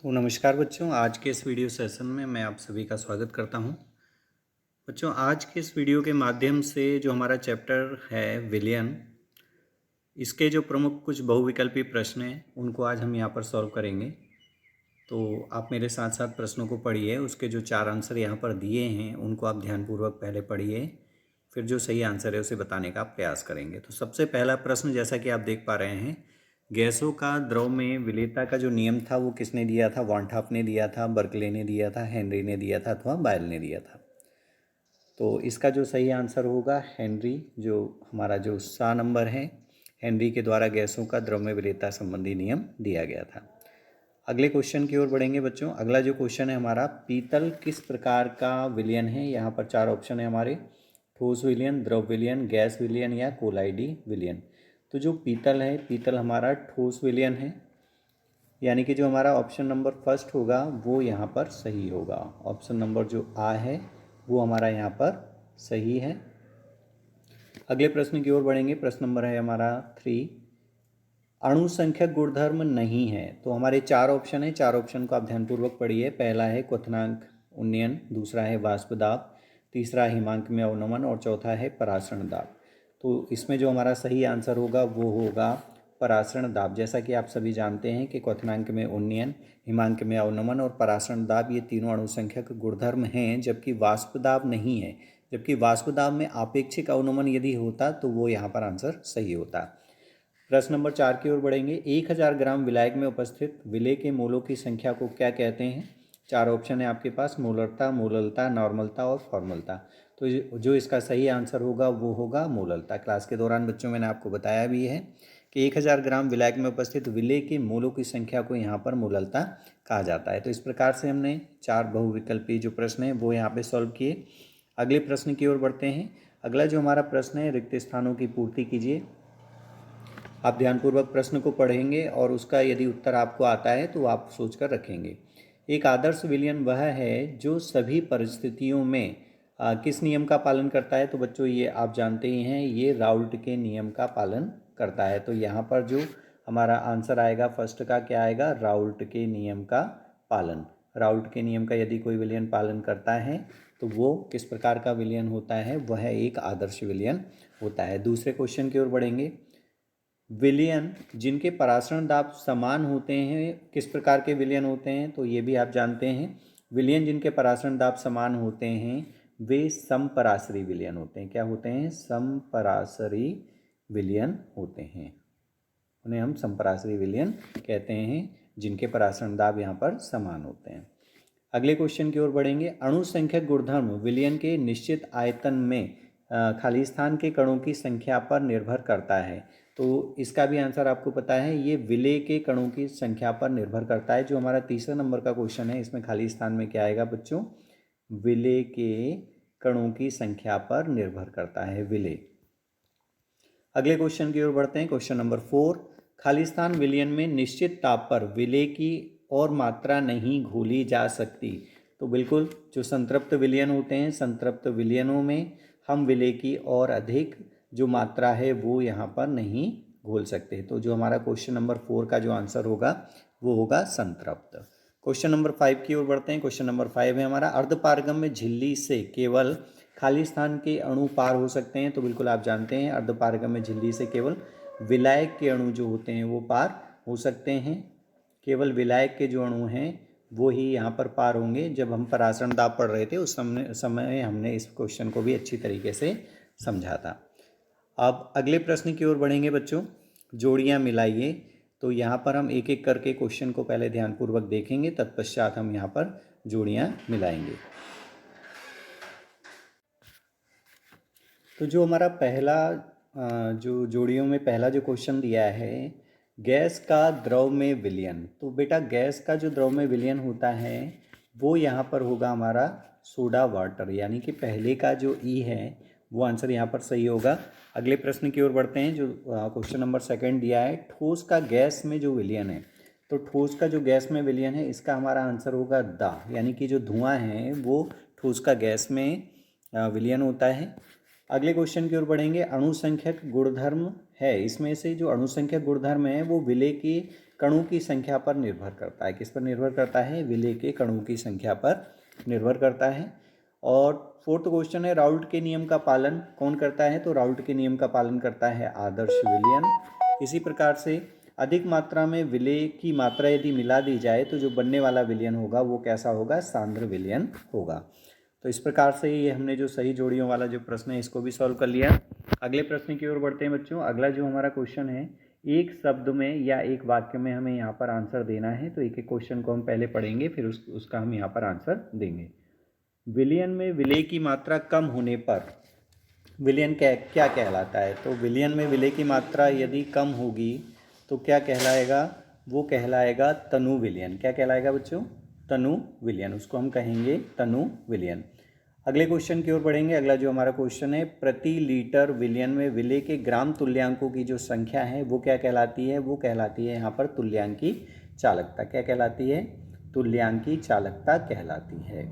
तो नमस्कार बच्चों, आज के इस वीडियो सेशन में मैं आप सभी का स्वागत करता हूं। बच्चों, आज के इस वीडियो के माध्यम से जो हमारा चैप्टर है विलियन, इसके जो प्रमुख कुछ बहुविकल्पी प्रश्न हैं उनको आज हम यहां पर सॉल्व करेंगे। तो आप मेरे साथ साथ प्रश्नों को पढ़िए, उसके जो 4 आंसर यहाँ पर दिए हैं उनको आप ध्यानपूर्वक पहले पढ़िए, फिर जो सही आंसर है उसे बताने का प्रयास करेंगे। तो सबसे पहला प्रश्न, जैसा कि आप देख पा रहे हैं, गैसों का द्रव में विलेयता का जो नियम था वो किसने दिया था? वॉन्टाप ने दिया था, बर्कले ने दिया था, हेनरी ने दिया था अथवा बायल ने दिया था। तो इसका जो सही आंसर होगा हेनरी, जो हमारा जो सा नंबर है, हेनरी के द्वारा गैसों का द्रव में विलेयता संबंधी नियम दिया गया था। अगले क्वेश्चन की ओर बढ़ेंगे बच्चों। अगला जो क्वेश्चन है हमारा, पीतल किस प्रकार का विलयन है? यहाँ पर 4 ऑप्शन है हमारे, ठोस विलयन, द्रव विलयन, गैस विलयन या कोलाइडी विलयन। तो जो पीतल है, पीतल हमारा ठोस विलयन है, यानी कि जो हमारा ऑप्शन नंबर फर्स्ट होगा वो यहाँ पर सही होगा। ऑप्शन नंबर जो आ है वो हमारा यहाँ पर सही है। अगले प्रश्न की ओर बढ़ेंगे। प्रश्न नंबर है हमारा 3, अणुसंख्यक गुणधर्म नहीं है। तो हमारे 4 ऑप्शन है, 4 ऑप्शन को आप ध्यानपूर्वक पढ़िए। पहला है क्वथनांक उन्नयन, दूसरा है वाष्प दाब, तीसरा हिमांक में अवनमन और चौथा है परासरण दाब। तो इसमें जो हमारा सही आंसर होगा वो होगा परासरण दाब। जैसा कि आप सभी जानते हैं कि क्वथनांक में उन्नयन, हिमांक में अवनमन और परासरण दाब ये तीनों अणुसंख्यक गुणधर्म हैं, जबकि वाष्प दाब नहीं है। जबकि वाष्प दाब में आपेक्षिक अवनमन यदि होता तो वो यहाँ पर आंसर सही होता। प्रश्न नंबर 4 की ओर बढ़ेंगे। 1000 ग्राम विलायक में उपस्थित विलेय के मोलों की संख्या को क्या कहते हैं? 4 ऑप्शन है आपके पास, मोलरता, मोललता, नॉर्मलता और फॉर्मलता। तो जो इसका सही आंसर होगा वो होगा मोललता। क्लास के दौरान बच्चों मैंने आपको बताया भी है कि 1000 ग्राम विलायक में उपस्थित विलेय के मोलों की संख्या को यहाँ पर मोललता कहा जाता है। तो इस प्रकार से हमने 4 बहुविकल्पी जो प्रश्न हैं वो यहाँ पर सॉल्व किए। अगले प्रश्न की ओर बढ़ते हैं। अगला जो हमारा प्रश्न है, रिक्त स्थानों की पूर्ति कीजिए। आप ध्यानपूर्वक प्रश्न को पढ़ेंगे और उसका यदि उत्तर आपको आता है तो आप सोचकर रखेंगे। एक आदर्श विलयन वह है जो सभी परिस्थितियों में किस नियम का पालन करता है? तो बच्चों ये आप जानते ही हैं, ये राउल्ट के नियम का पालन करता है। तो यहाँ पर जो हमारा आंसर आएगा फर्स्ट का क्या आएगा? राउल्ट के नियम का पालन। राउल्ट के नियम का यदि कोई विलयन पालन करता है तो वो किस प्रकार का विलयन होता है? वह एक आदर्श विलयन होता है। दूसरे क्वेश्चन की ओर बढ़ेंगे। विलयन जिनके परासरण दाब समान होते हैं किस प्रकार के विलयन होते हैं? तो ये भी आप जानते हैं, विलयन जिनके परासरण दाब समान होते हैं वे समपरासरी विलयन होते हैं। क्या होते हैं? समपरासरी विलयन होते हैं। उन्हें हम समपरासरी विलयन कहते हैं, जिनके परासरण दाब यहाँ पर समान होते हैं। अगले क्वेश्चन की ओर बढ़ेंगे। अणुसंख्यक गुणधर्म विलयन के निश्चित आयतन में खाली स्थान के कणों की संख्या पर निर्भर करता है। तो इसका भी आंसर आपको पता है, ये विलेय के कणों की संख्या पर निर्भर करता है। जो हमारा तीसरा नंबर का क्वेश्चन है, इसमें खाली स्थान में क्या आएगा बच्चों? विलेय के कणों की संख्या पर निर्भर करता है विलेय। अगले क्वेश्चन की ओर बढ़ते हैं। क्वेश्चन नंबर 4, खाली स्थान विलयन में निश्चित ताप पर विलेय की और मात्रा नहीं घोली जा सकती। तो बिल्कुल, जो संतृप्त विलयन होते हैं, संतृप्त विलयनों में हम विलेय की और अधिक जो मात्रा है वो यहाँ पर नहीं घोल सकते। तो जो हमारा क्वेश्चन नंबर 4 का जो आंसर होगा वो होगा संतृप्त। क्वेश्चन नंबर 5 की ओर बढ़ते हैं। क्वेश्चन नंबर 5 है हमारा, अर्धपारगम्य झिल्ली से केवल खाली स्थान के अणु पार हो सकते हैं। तो बिल्कुल आप जानते हैं, अर्धपारगम्य झिल्ली से केवल विलायक के अणु जो होते हैं वो पार हो सकते हैं। केवल विलायक के जो अणु हैं वो ही यहाँ पर पार होंगे। जब हम परासरण दाब पढ़ रहे थे उस समय हमने इस क्वेश्चन को भी अच्छी तरीके से समझा था। अब अगले प्रश्न की ओर बढ़ेंगे बच्चों। जोड़ियाँ मिलाइए। तो यहाँ पर हम एक एक करके क्वेश्चन को पहले ध्यानपूर्वक देखेंगे, तत्पश्चात हम यहाँ पर जोड़ियाँ मिलाएंगे। तो जो हमारा पहला जो जोड़ियों में पहला जो क्वेश्चन दिया है, गैस का द्रव में विलयन। तो बेटा गैस का जो द्रव में विलयन होता है वो यहाँ पर होगा हमारा सोडा वाटर, यानी कि पहले का जो ई है वो आंसर यहाँ पर सही होगा। अगले प्रश्न की ओर बढ़ते हैं। जो क्वेश्चन नंबर 2 दिया है, ठोस का गैस में जो विलयन है। तो ठोस का जो गैस में विलयन है इसका हमारा आंसर होगा दा, यानी कि जो धुआं है वो ठोस का गैस में विलयन होता है। अगले क्वेश्चन की ओर बढ़ेंगे। अणुसंख्यक गुणधर्म है, इसमें से जो अणुसंख्यक गुणधर्म है वो विलेय के कणों की संख्या पर निर्भर करता है। किस पर निर्भर करता है? विलेय के कणों की संख्या पर निर्भर करता है। और फोर्थ क्वेश्चन है, राउल्ट के नियम का पालन कौन करता है? तो राउल्ट के नियम का पालन करता है आदर्श विलयन। इसी प्रकार से अधिक मात्रा में विलेय की मात्रा यदि मिला दी जाए तो जो बनने वाला विलयन होगा वो कैसा होगा? सांद्र विलयन होगा। तो इस प्रकार से ये हमने जो सही जोड़ियों वाला जो प्रश्न है इसको भी सॉल्व कर लिया। अगले प्रश्न की ओर बढ़ते हैं बच्चों। अगला जो हमारा क्वेश्चन है, एक शब्द में या एक वाक्य में हमें यहाँ पर आंसर देना है। तो एक एक क्वेश्चन को हम पहले पढ़ेंगे, फिर उसका हम यहाँ पर आंसर देंगे। विलयन में विलेय की मात्रा कम होने पर विलयन क्या कहलाता है? तो विलयन में विलेय की मात्रा यदि कम होगी तो क्या कहलाएगा? वो कहलाएगा तनु विलयन। क्या कहलाएगा बच्चों? तनु विलयन। उसको हम कहेंगे तनु विलयन। अगले क्वेश्चन की ओर बढ़ेंगे। अगला जो हमारा क्वेश्चन है, प्रति लीटर विलयन में विलेय के ग्राम तुल्यांकों की जो संख्या है वो क्या कहलाती है? वो कहलाती है यहाँ पर तुल्यांकी चालकता। क्या कहलाती है? तुल्यांकी चालकता कहलाती है।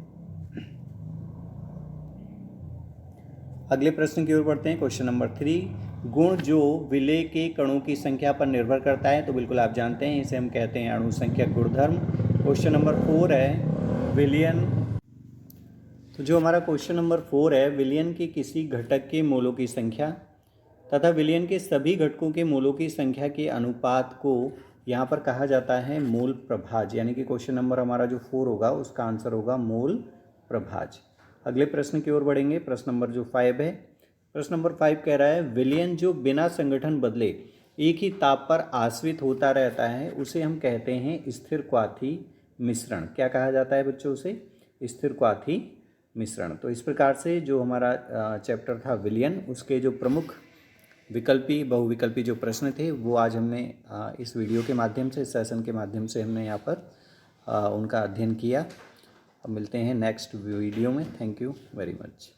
अगले प्रश्न की ओर बढ़ते हैं। क्वेश्चन नंबर 3, गुण जो विलेय के कणों की संख्या पर निर्भर करता है। तो बिल्कुल आप जानते हैं, इसे हम कहते हैं अणुसंख्यक गुणधर्म। क्वेश्चन नंबर 4 है विलयन। तो जो हमारा क्वेश्चन नंबर 4 है, विलयन के किसी घटक के मोलों की संख्या तथा विलयन के सभी घटकों के मोलों की संख्या के अनुपात को यहाँ पर कहा जाता है मोल प्रभाज। यानी कि क्वेश्चन नंबर हमारा जो 4 होगा उसका आंसर होगा मोल प्रभाज। अगले प्रश्न की ओर बढ़ेंगे। प्रश्न नंबर जो 5 है, प्रश्न नंबर 5 कह रहा है, विलयन जो बिना संगठन बदले एक ही ताप पर आश्रित होता रहता है उसे हम कहते हैं स्थिर क्वाथी मिश्रण। क्या कहा जाता है बच्चों? उसे स्थिर क्वाथी मिश्रण। तो इस प्रकार से जो हमारा चैप्टर था विलयन, उसके जो प्रमुख विकल्पी बहुविकल्पी जो प्रश्न थे वो आज हमने इस वीडियो के माध्यम से, इस सेशन के माध्यम से हमने यहाँ पर उनका अध्ययन किया। अब मिलते हैं नेक्स्ट वीडियो में। Thank you very much.